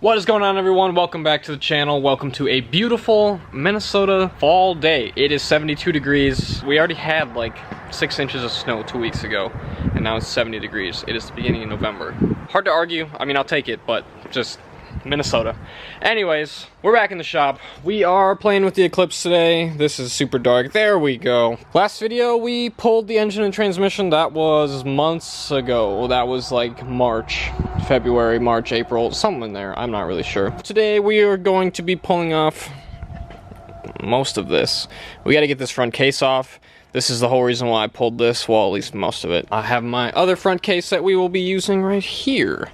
What is going on, everyone? Welcome back to the channel. Welcome to a beautiful Minnesota fall day. It is 72 degrees. We already had like 6 inches of snow 2 weeks ago, and now it's 70 degrees. It is the beginning of November. Hard to argue. I mean, I'll take it, but just Minnesota. Anyways, we're back in the shop. We are playing with the Eclipse today. This is super dark. There we go. Last video, we pulled the engine and transmission. That was months ago. That was like February, March, April, something in there. I'm not really sure. Today, we are going to be pulling off most of this. We got to get this front case off. This is the whole reason why I pulled this. Well, at least most of it. I have my other front case that we will be using right here.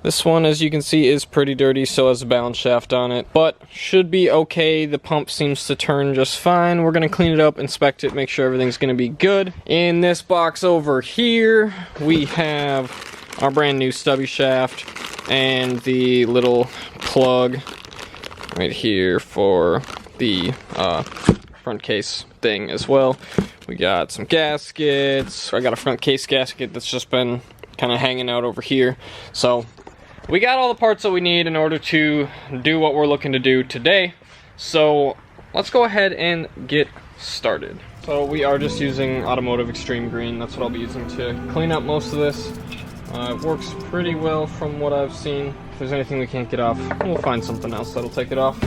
This one, as you can see, is pretty dirty, so has a balance shaft on it, but should be okay. The pump seems to turn just fine. We're gonna clean it up, inspect it, make sure everything's gonna be good. In this box over here, we have our brand new stubby shaft and the little plug right here for the front case thing as well. We got some gaskets. I got a front case gasket that's just been kind of hanging out over here. So we got all the parts that we need in order to do what we're looking to do today. So let's go ahead and get started. So we are just using Automotive Extreme Green. That's what I'll be using to clean up most of this. It works pretty well from what I've seen. If there's anything we can't get off, we'll find something else that'll take it off.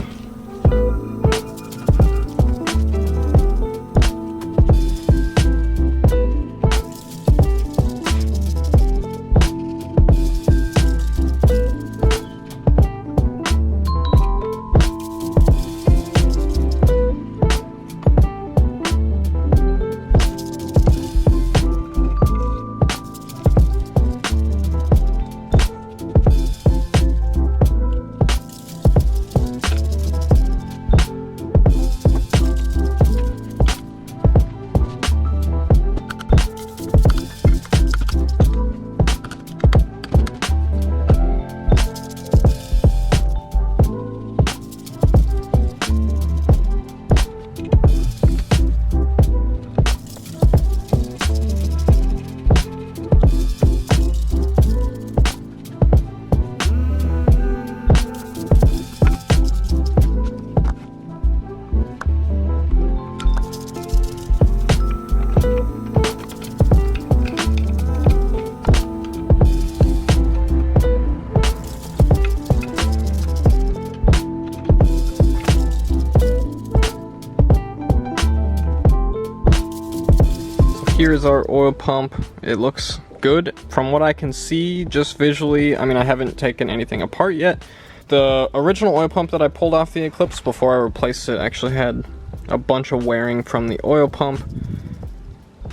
Here's our oil pump. It looks good from what I can see, just visually. I mean, I haven't taken anything apart yet. The original oil pump that I pulled off the Eclipse before I replaced it actually had a bunch of wearing from the oil pump.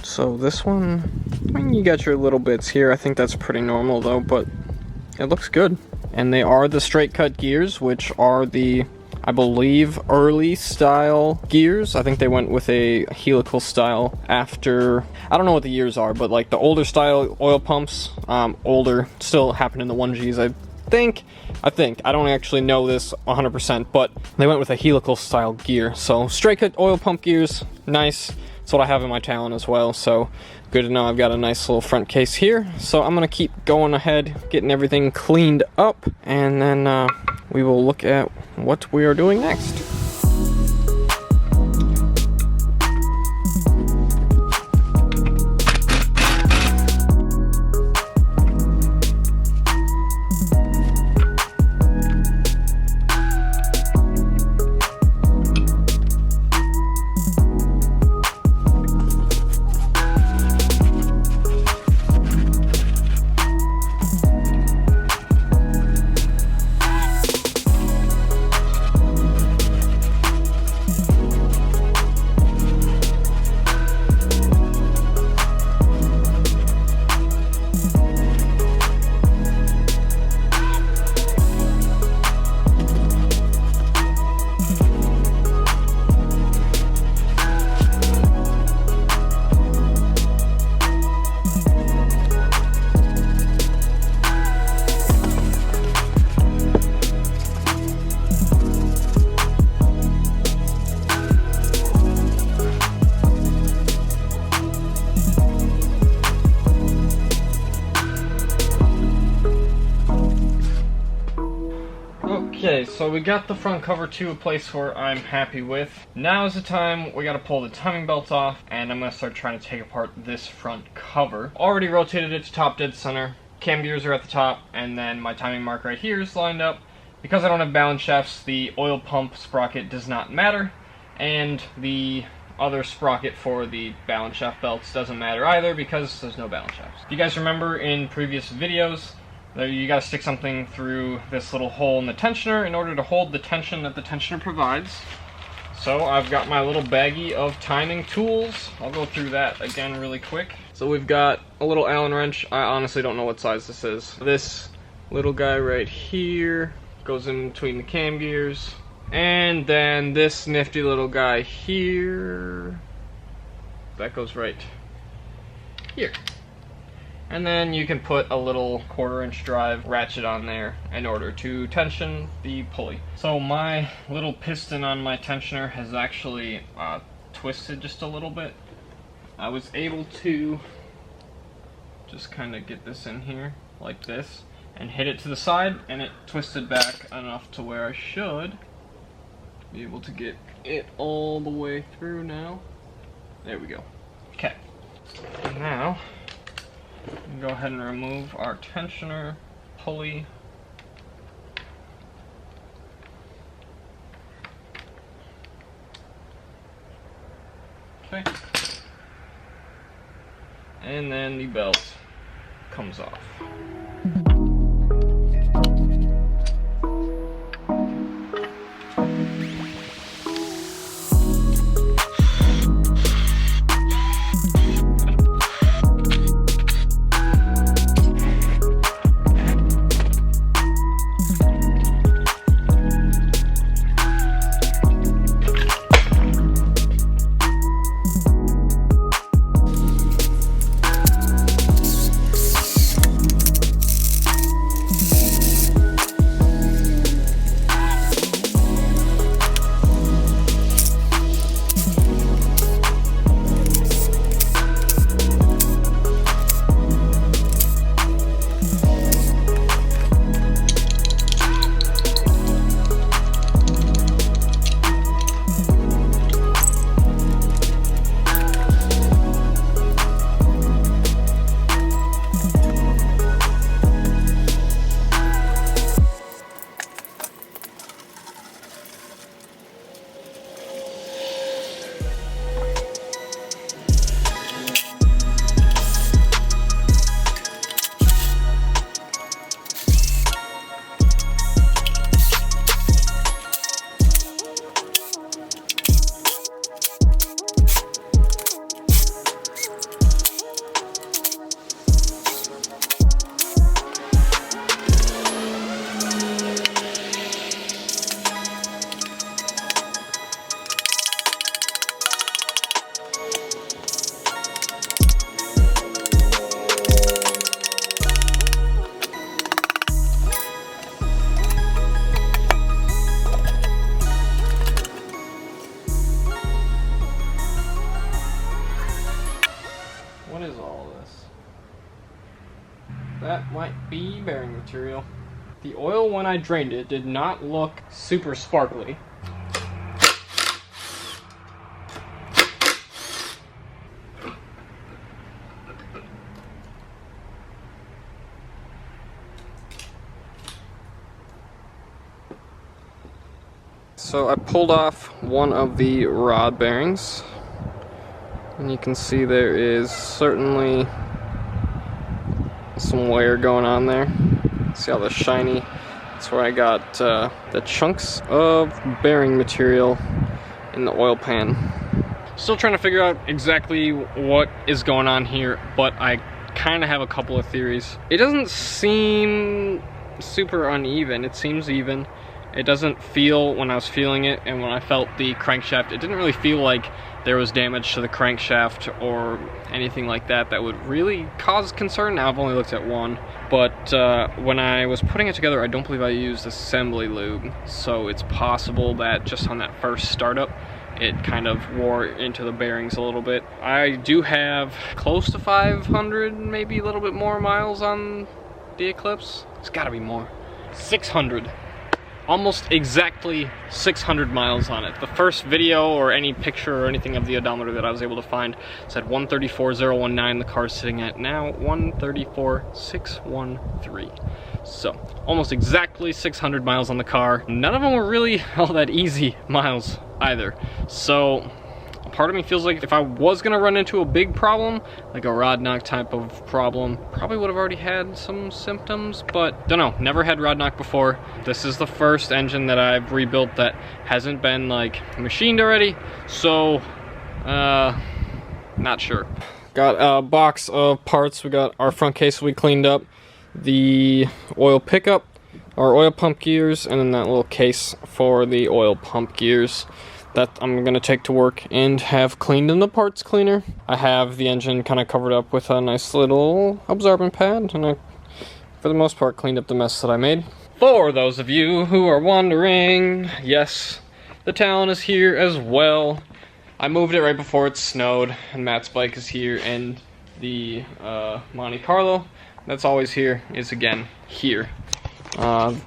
So this one, I mean, you got your little bits here. I think that's pretty normal though, but it looks good. And they are the straight cut gears, which are the, I believe, early style gears. I think they went with a helical style after, I don't know what the years are, but like the older style oil pumps, older, still happen in the 1Gs, I think. I don't actually know this 100%, but they went with a helical style gear. So straight cut oil pump gears, nice. That's what I have in my Talon as well, so good to know. I've got a nice little front case here. So I'm gonna keep going ahead, getting everything cleaned up, and then we will look at what we are doing next. Okay, so we got the front cover to a place where I'm happy with. Now is the time we gotta pull the timing belt off, and I'm gonna start trying to take apart this front cover. Already rotated it to top dead center. Cam gears are at the top, and then my timing mark right here is lined up. Because I don't have balance shafts, the oil pump sprocket does not matter, and the other sprocket for the balance shaft belts doesn't matter either because there's no balance shafts. If you guys remember in previous videos, you gotta stick something through this little hole in the tensioner in order to hold the tension that the tensioner provides. So I've got my little baggie of timing tools. I'll go through that again really quick. So we've got a little Allen wrench. I honestly don't know what size this is. This little guy right here goes in between the cam gears. And then this nifty little guy here, that goes right here. And then you can put a little 1/4" drive ratchet on there in order to tension the pulley. So my little piston on my tensioner has actually twisted just a little bit. I was able to just kind of get this in here like this and hit it to the side, and it twisted back enough to where I should be able to get it all the way through now. There we go. Okay. Now, go ahead and remove our tensioner pulley. Okay. And then the belt comes off. What is all this? That might be bearing material. The oil, when I drained it, did not look super sparkly. So I pulled off one of the rod bearings, and you can see there is certainly some wear going on there. See all the shiny? That's where I got the chunks of bearing material in the oil pan. Still trying to figure out exactly what is going on here, but I kind of have a couple of theories. It doesn't seem super uneven. It seems even. It doesn't feel, when I was feeling it and when I felt the crankshaft, it didn't really feel like there was damage to the crankshaft or anything like that that would really cause concern. Now I've only looked at one, but when I was putting it together, I don't believe I used assembly lube, so it's possible that just on that first startup it kind of wore into the bearings a little bit. I do have close to 500, maybe a little bit more miles on the Eclipse. It's gotta be more. 600. almost exactly 600 miles on it. The first video or any picture or anything of the odometer that I was able to find said 134,019 the car's sitting at. Now 134,613. So almost exactly 600 miles on the car. None of them were really all that easy miles either. So part of me feels like if I was gonna run into a big problem, like a rod knock type of problem, probably would have already had some symptoms, but don't know, never had rod knock before. This is the first engine that I've rebuilt that hasn't been like machined already, so not sure. Got a box of parts. We got our front case we cleaned up, the oil pickup, our oil pump gears, and then that little case for the oil pump gears that I'm gonna take to work and have cleaned in the parts cleaner. I have the engine kind of covered up with a nice little absorbent pad, and I, for the most part, cleaned up the mess that I made. For those of you who are wondering, yes, the Talon is here as well. I moved it right before it snowed, and Matt's bike is here, and the Monte Carlo that's always here is again here.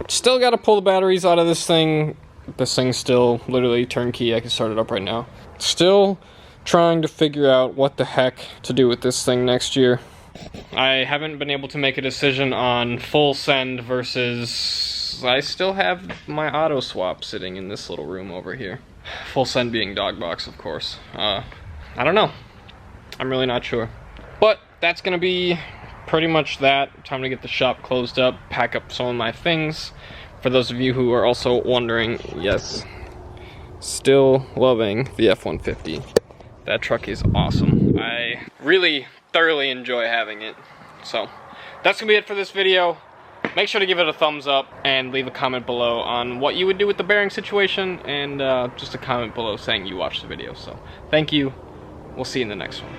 Still gotta pull the batteries out of this thing. This thing's still literally turnkey. I can start it up right now. Still trying to figure out what the heck to do with this thing next year. I haven't been able to make a decision on full send versus... I still have my auto swap sitting in this little room over here. Full send being dog box, of course. I don't know. I'm really not sure. But that's gonna be pretty much that. Time to get the shop closed up, pack up some of my things. For those of you who are also wondering, yes, still loving the F-150. That truck is awesome. I really thoroughly enjoy having it. So that's gonna be it for this video. Make sure to give it a thumbs up and leave a comment below on what you would do with the bearing situation, and just a comment below saying you watched the video. So thank you. We'll see you in the next one.